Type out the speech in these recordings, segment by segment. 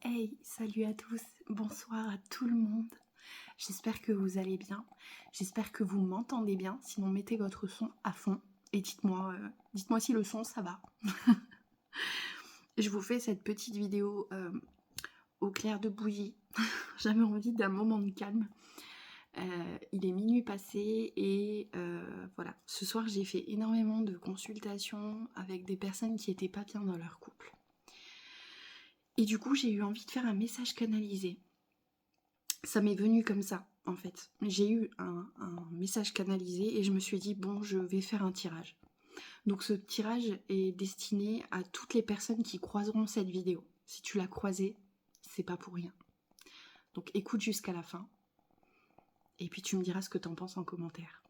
Hey, salut à tous, bonsoir à tout le monde. J'espère que vous allez bien, j'espère que vous m'entendez bien, sinon mettez votre son à fond et dites-moi si le son ça va. Je vous fais cette petite vidéo au clair de bougie, j'avais envie d'un moment de calme. Il est minuit passé et voilà, ce soir j'ai fait énormément de consultations avec des personnes qui étaient pas bien dans leur couple. Et du coup j'ai eu envie de faire un message canalisé. Ça m'est venu comme ça, en fait. J'ai eu un message canalisé et je me suis dit, bon, je vais faire un tirage. Donc ce tirage est destiné à toutes les personnes qui croiseront cette vidéo. Si tu l'as croisée, c'est pas pour rien. Donc écoute jusqu'à la fin. Et puis tu me diras ce que t'en penses en commentaire.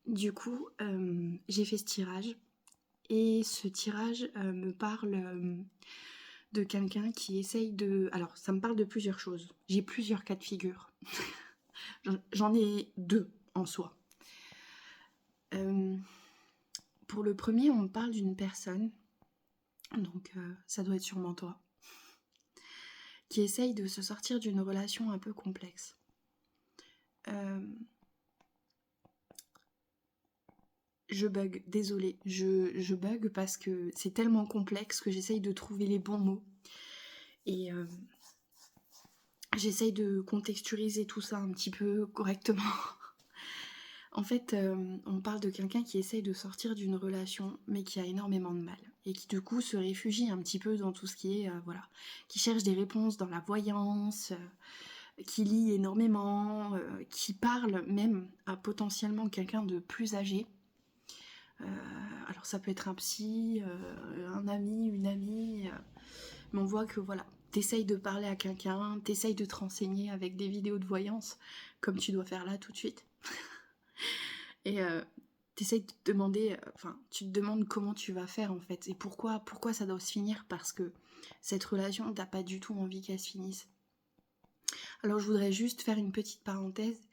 Du coup, j'ai fait ce tirage. Et ce tirage me parle de quelqu'un qui essaye de... Alors, ça me parle de plusieurs choses. J'ai plusieurs cas de figure. J'en ai deux en soi. Pour le premier, on me parle d'une personne, donc ça doit être sûrement toi, qui essaye de se sortir d'une relation un peu complexe. Je bug, désolée, je bug parce que c'est tellement complexe que j'essaye de trouver les bons mots. Et j'essaye de contextualiser tout ça un petit peu correctement. En fait, on parle de quelqu'un qui essaye de sortir d'une relation, mais qui a énormément de mal. Et qui du coup se réfugie un petit peu dans tout ce qui est, voilà, qui cherche des réponses dans la voyance, qui lit énormément, qui parle même à potentiellement quelqu'un de plus âgé. Alors ça peut être un psy, un ami, une amie, mais on voit que voilà, t'essayes de parler à quelqu'un, t'essayes de te renseigner avec des vidéos de voyance, comme tu dois faire là tout de suite. Et t'essayes de te demander, tu te demandes comment tu vas faire en fait, et pourquoi ça doit se finir, parce que cette relation, t'as pas du tout envie qu'elle se finisse. Alors je voudrais juste faire une petite parenthèse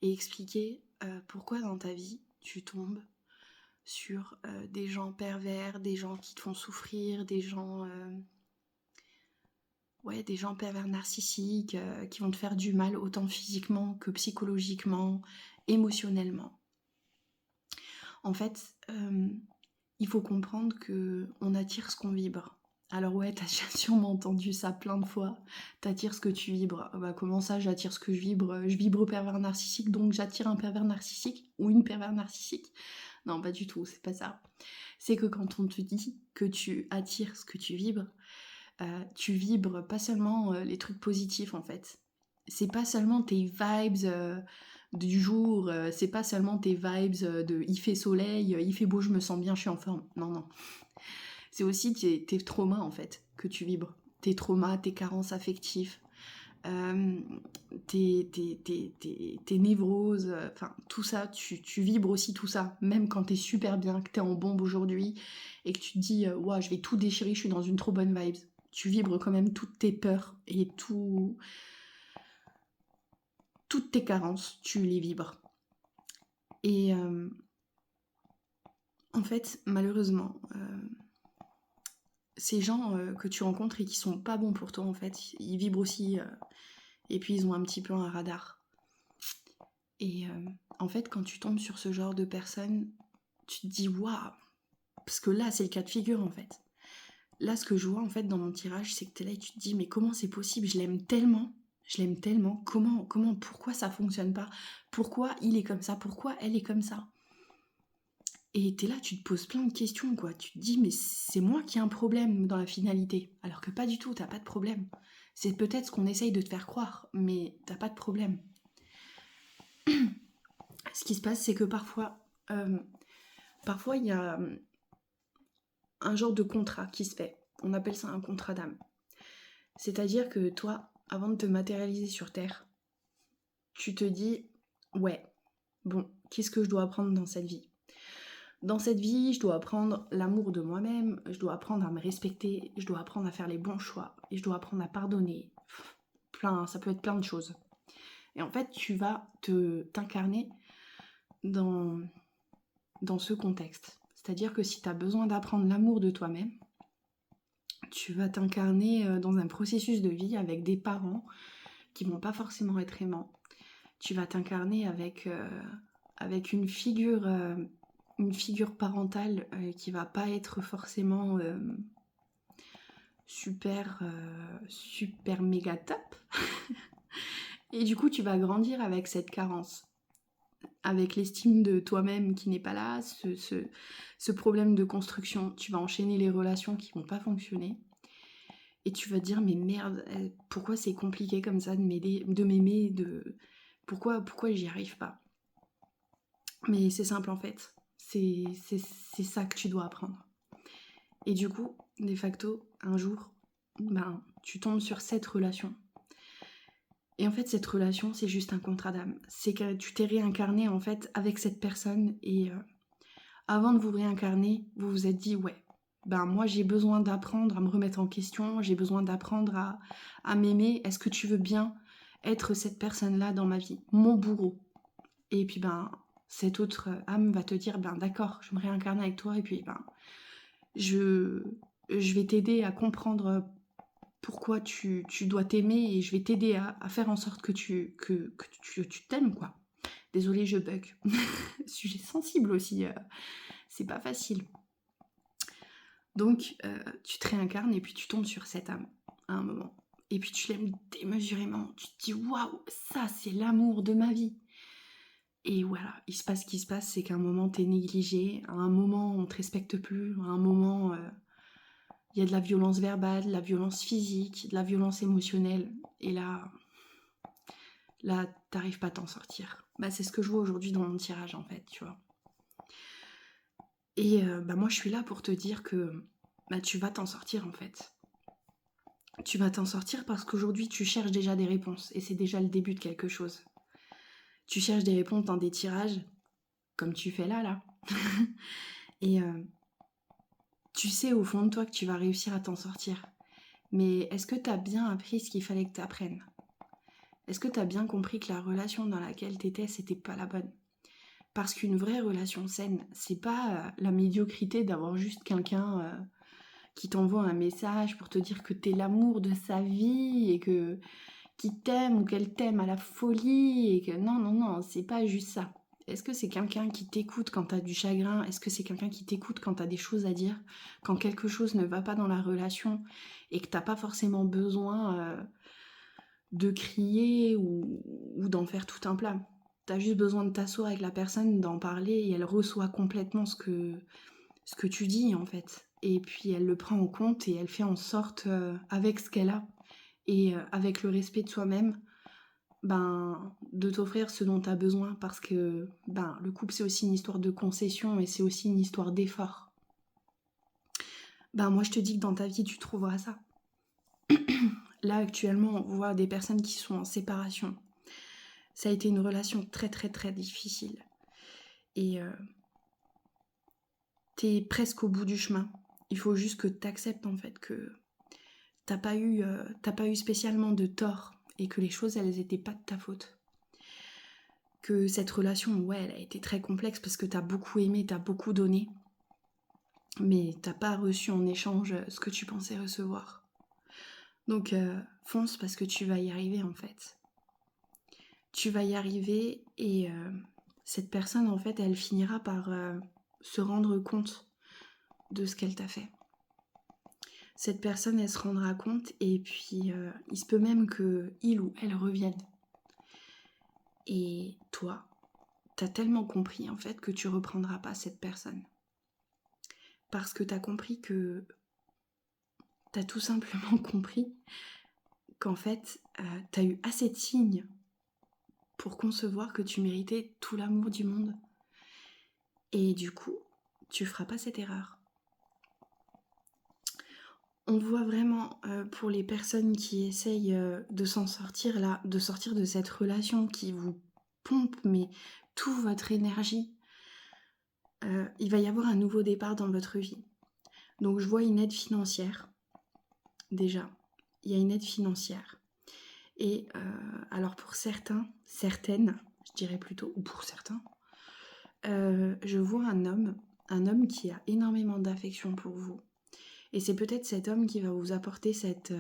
et expliquer pourquoi dans ta vie tu tombes sur des gens pervers, des gens qui te font souffrir, des gens pervers narcissiques qui vont te faire du mal autant physiquement que psychologiquement, émotionnellement. En fait, il faut comprendre qu'on attire ce qu'on vibre. Alors ouais, t'as sûrement entendu ça plein de fois. T'attires ce que tu vibres. Bah comment ça, j'attire ce que je vibre? Je vibre pervers narcissique, donc j'attire un pervers narcissique ou une pervers narcissique? Non, pas du tout, c'est pas ça. C'est que quand on te dit que tu attires ce que tu vibres pas seulement les trucs positifs en fait. C'est pas seulement tes vibes du jour, c'est pas seulement tes vibes de il fait soleil, il fait beau, je me sens bien, je suis en forme. Non, non. C'est aussi tes traumas en fait que tu vibres. Tes traumas, tes carences affectives, tes névroses, enfin tout ça, tu vibres aussi tout ça. Même quand t'es super bien, que t'es en bombe aujourd'hui et que tu te dis ouah, je vais tout déchirer, je suis dans une trop bonne vibe. Tu vibres quand même toutes tes peurs et toutes tes carences, tu les vibres. Et en fait, malheureusement, ces gens que tu rencontres et qui sont pas bons pour toi, en fait, ils vibrent aussi, et puis ils ont un petit peu un radar. Et en fait, quand tu tombes sur ce genre de personnes, tu te dis waouh, parce que là, c'est le cas de figure en fait. Là, ce que je vois en fait dans mon tirage, c'est que t'es là et tu te dis mais comment c'est possible? Je l'aime tellement. Comment, pourquoi ça fonctionne pas? Pourquoi il est comme ça? Pourquoi elle est comme ça? Et t'es là, tu te poses plein de questions quoi. Tu te dis mais c'est moi qui ai un problème dans la finalité, alors que pas du tout, t'as pas de problème. C'est peut-être ce qu'on essaye de te faire croire, mais t'as pas de problème. Ce qui se passe, c'est que parfois il y a un genre de contrat qui se fait. On appelle ça un contrat d'âme. C'est-à-dire que toi, avant de te matérialiser sur Terre, tu te dis, ouais, bon, qu'est-ce que je dois apprendre dans cette vie? Dans cette vie, je dois apprendre l'amour de moi-même, je dois apprendre à me respecter, je dois apprendre à faire les bons choix, et je dois apprendre à pardonner. Ça peut être plein de choses. Et en fait, tu vas t'incarner dans ce contexte. C'est-à-dire que si tu as besoin d'apprendre l'amour de toi-même, Tu vas t'incarner dans un processus de vie avec des parents qui vont pas forcément être aimants. Tu vas t'incarner avec une figure parentale qui va pas être forcément super méga top. Et du coup, tu vas grandir avec cette carence, avec l'estime de toi-même qui n'est pas là, ce problème de construction. Tu vas enchaîner les relations qui vont pas fonctionner. Et tu vas te dire, mais merde, pourquoi c'est compliqué comme ça de m'aimer, pourquoi j'y arrive pas? Mais c'est simple en fait. C'est ça que tu dois apprendre. Et du coup, de facto, un jour, tu tombes sur cette relation. Et en fait, cette relation, c'est juste un contrat d'âme. C'est que tu t'es réincarné en fait avec cette personne et avant de vous réincarner, vous vous êtes dit, ouais, moi j'ai besoin d'apprendre à me remettre en question, j'ai besoin d'apprendre à m'aimer. Est-ce que tu veux bien être cette personne-là dans ma vie, mon bourreau? Et puis cette autre âme va te dire, d'accord, je me réincarne avec toi et puis je vais t'aider à comprendre pourquoi tu dois t'aimer et je vais t'aider à faire en sorte que tu t'aimes, quoi. Désolée, je bug. Sujet sensible aussi, c'est pas facile. Donc, tu te réincarnes et puis tu tombes sur cette âme à un moment. Et puis tu l'aimes démesurément. Tu te dis, waouh, ça c'est l'amour de ma vie. Et voilà, il se passe ce qui se passe, c'est qu'à un moment t'es négligé, à un moment on te respecte plus, à un moment il y a de la violence verbale, de la violence physique, de la violence émotionnelle. Et là, t'arrives pas à t'en sortir. C'est ce que je vois aujourd'hui dans mon tirage en fait, tu vois. Et moi je suis là pour te dire que tu vas t'en sortir en fait. Tu vas t'en sortir parce qu'aujourd'hui tu cherches déjà des réponses et c'est déjà le début de quelque chose. Tu cherches des réponses dans des tirages comme tu fais là. Et tu sais au fond de toi que tu vas réussir à t'en sortir. Mais est-ce que t'as bien appris ce qu'il fallait que t'apprennes? Est-ce que t'as bien compris que la relation dans laquelle t'étais, c'était pas la bonne? Parce qu'une vraie relation saine, c'est pas la médiocrité d'avoir juste quelqu'un qui t'envoie un message pour te dire que t'es l'amour de sa vie et que qu'il t'aime ou qu'elle t'aime à la folie et que non, c'est pas juste ça. Est-ce que c'est quelqu'un qui t'écoute quand t'as du chagrin? Est-ce que c'est quelqu'un qui t'écoute quand t'as des choses à dire? Quand quelque chose ne va pas dans la relation et que t'as pas forcément besoin de crier ou d'en faire tout un plat. T'as juste besoin de t'asseoir avec la personne, d'en parler et elle reçoit complètement ce que tu dis en fait. Et puis elle le prend en compte et elle fait en sorte, avec ce qu'elle a et avec le respect de soi-même, de t'offrir ce dont tu as besoin parce que le couple c'est aussi une histoire de concession et c'est aussi une histoire d'effort. Moi je te dis que dans ta vie tu trouveras ça. Là actuellement on voit des personnes qui sont en séparation. Ça a été une relation très très très difficile. Et t'es presque au bout du chemin. Il faut juste que t'acceptes en fait que t'as pas eu spécialement de tort et que les choses elles étaient pas de ta faute. Que cette relation, ouais, elle a été très complexe parce que t'as beaucoup aimé, t'as beaucoup donné, mais t'as pas reçu en échange ce que tu pensais recevoir. Donc fonce parce que tu vas y arriver en fait. Tu vas y arriver et cette personne en fait elle finira par se rendre compte de ce qu'elle t'a fait. Cette personne elle se rendra compte et puis il se peut même que il ou elle revienne. Et toi, t'as tellement compris en fait que tu reprendras pas cette personne. Parce que t'as compris que t'as tout simplement compris qu'en fait t'as eu assez de signes pour concevoir que tu méritais tout l'amour du monde. Et du coup, tu feras pas cette erreur. On voit vraiment pour les personnes qui essayent de s'en sortir là, de sortir de cette relation qui vous pompe mais toute votre énergie, il va y avoir un nouveau départ dans votre vie. Donc je vois une aide financière, déjà. Il y a une aide financière. Et alors pour certaines, je dirais plutôt, ou pour certains, je vois un homme qui a énormément d'affection pour vous. Et c'est peut-être cet homme qui va vous apporter cette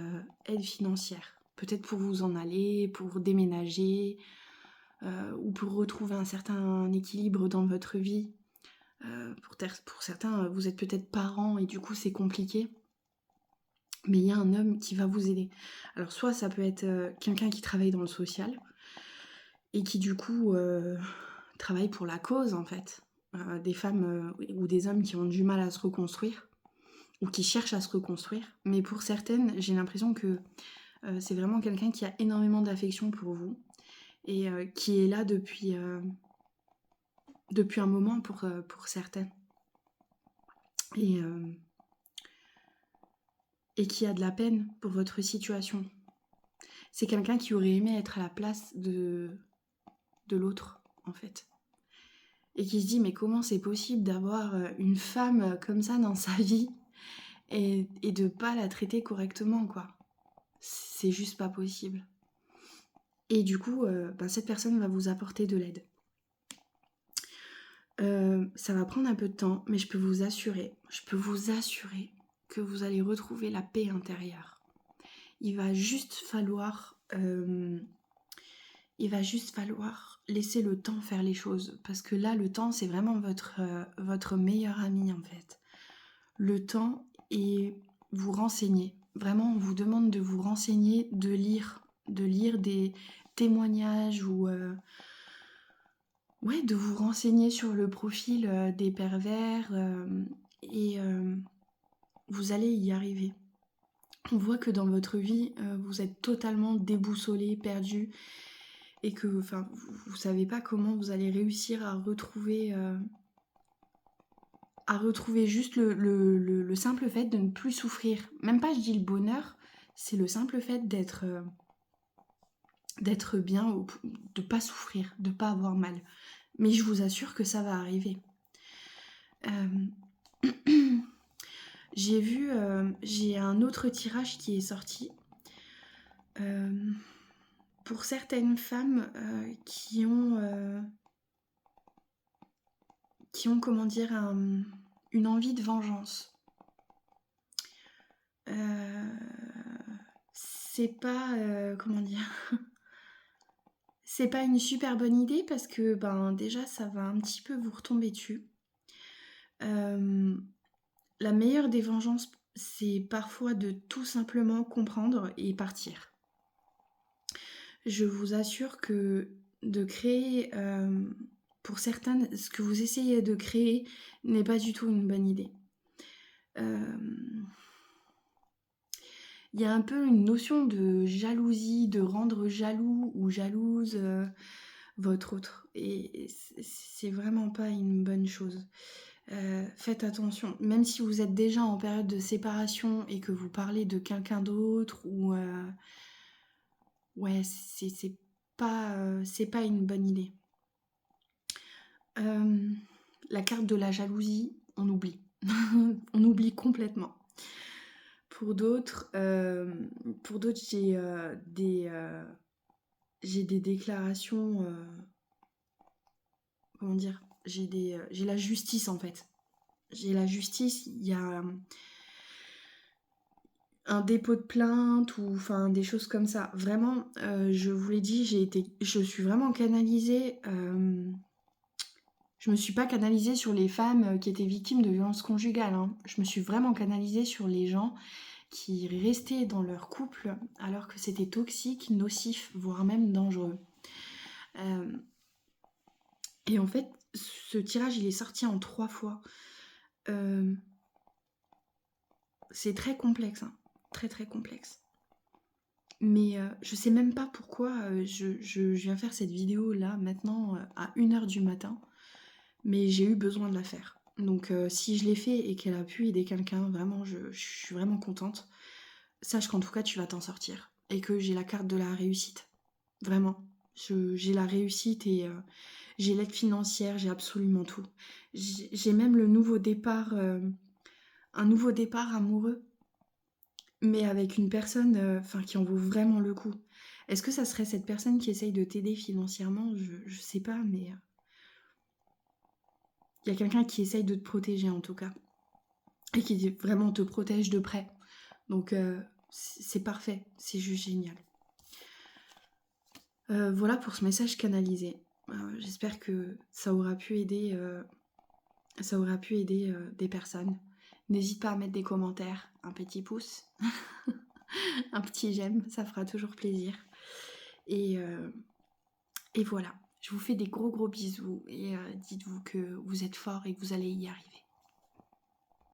aide financière. Peut-être pour vous en aller, pour déménager, ou pour retrouver un certain équilibre dans votre vie. Pour certains, vous êtes peut-être parents et du coup c'est compliqué. Mais il y a un homme qui va vous aider. Alors soit ça peut être quelqu'un qui travaille dans le social et qui du coup travaille pour la cause en fait. Des femmes ou des hommes qui ont du mal à se reconstruire ou qui cherchent à se reconstruire. Mais pour certaines, j'ai l'impression que c'est vraiment quelqu'un qui a énormément d'affection pour vous et qui est là depuis un moment pour certaines. Et qui a de la peine pour votre situation. C'est quelqu'un qui aurait aimé être à la place de l'autre, en fait. Et qui se dit, mais comment c'est possible d'avoir une femme comme ça dans sa vie et de pas la traiter correctement, quoi. C'est juste pas possible. Et du coup, cette personne va vous apporter de l'aide. Ça va prendre un peu de temps, mais je peux vous assurer que vous allez retrouver la paix intérieure. Il va juste falloir laisser le temps faire les choses. Parce que là, le temps, c'est vraiment votre meilleur ami, en fait. Le temps et vous renseigner. Vraiment, on vous demande de vous renseigner, de lire des témoignages ou... de vous renseigner sur le profil des pervers et vous allez y arriver. On voit que dans votre vie, vous êtes totalement déboussolé, perdu et que vous savez pas comment vous allez réussir à retrouver juste le simple fait de ne plus souffrir. Même pas, je dis le bonheur, c'est le simple fait d'être bien, de pas souffrir, de pas avoir mal. Mais je vous assure que ça va arriver. J'ai un autre tirage qui est sorti pour certaines femmes qui ont comment dire, une envie de vengeance. C'est pas comment dire c'est pas une super bonne idée parce que déjà ça va un petit peu vous retomber dessus. La meilleure des vengeances, c'est parfois de tout simplement comprendre et partir. Je vous assure que de créer, pour certaines, ce que vous essayez de créer n'est pas du tout une bonne idée. Il y a un peu une notion de jalousie, de rendre jaloux ou jalouse votre autre. Et c'est vraiment pas une bonne chose. Faites attention, même si vous êtes déjà en période de séparation et que vous parlez de quelqu'un d'autre ou c'est pas une bonne idée. La carte de la jalousie, on oublie. On oublie complètement. Pour d'autres, j'ai des déclarations. Comment dire ? J'ai la justice en fait. J'ai la justice. Il y a un dépôt de plainte ou des choses comme ça. Vraiment, je vous l'ai dit, je suis vraiment canalisée. Je me suis pas canalisée sur les femmes qui étaient victimes de violences conjugales. Hein. Je me suis vraiment canalisée sur les gens qui restaient dans leur couple alors que c'était toxique, nocif, voire même dangereux. Et en fait, ce tirage, il est sorti en 3 fois. C'est très complexe, hein. Très très complexe. Mais je sais même pas pourquoi je viens faire cette vidéo là maintenant à 1h du matin. Mais j'ai eu besoin de la faire. Donc si je l'ai fait et qu'elle a pu aider quelqu'un, vraiment je suis vraiment contente. Sache qu'en tout cas tu vas t'en sortir. Et que j'ai la carte de la réussite. Vraiment. J'ai la réussite et j'ai l'aide financière, j'ai absolument tout. J'ai même le nouveau départ, un nouveau départ amoureux. Mais avec une personne qui en vaut vraiment le coup. Est-ce que ça serait cette personne qui essaye de t'aider financièrement ? Je sais pas, mais il y a quelqu'un qui essaye de te protéger en tout cas. et qui vraiment te protège de près. Donc c'est parfait, c'est juste génial. Voilà pour ce message canalisé. J'espère que ça aura pu aider, des personnes. N'hésite pas à mettre des commentaires, un petit pouce, un petit j'aime, ça fera toujours plaisir. Et voilà, je vous fais des gros bisous et dites-vous que vous êtes forts et que vous allez y arriver.